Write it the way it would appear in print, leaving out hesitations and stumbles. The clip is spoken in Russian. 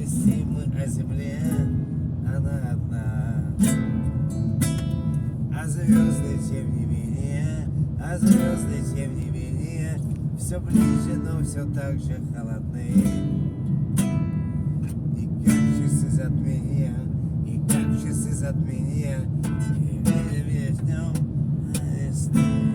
Вместе мы о земле, она одна. А звезды, тем не менее, а звезды, тем не менее, все ближе, но все так же холодны. И как часы затмения, и как часы затмения, и видим днем весны.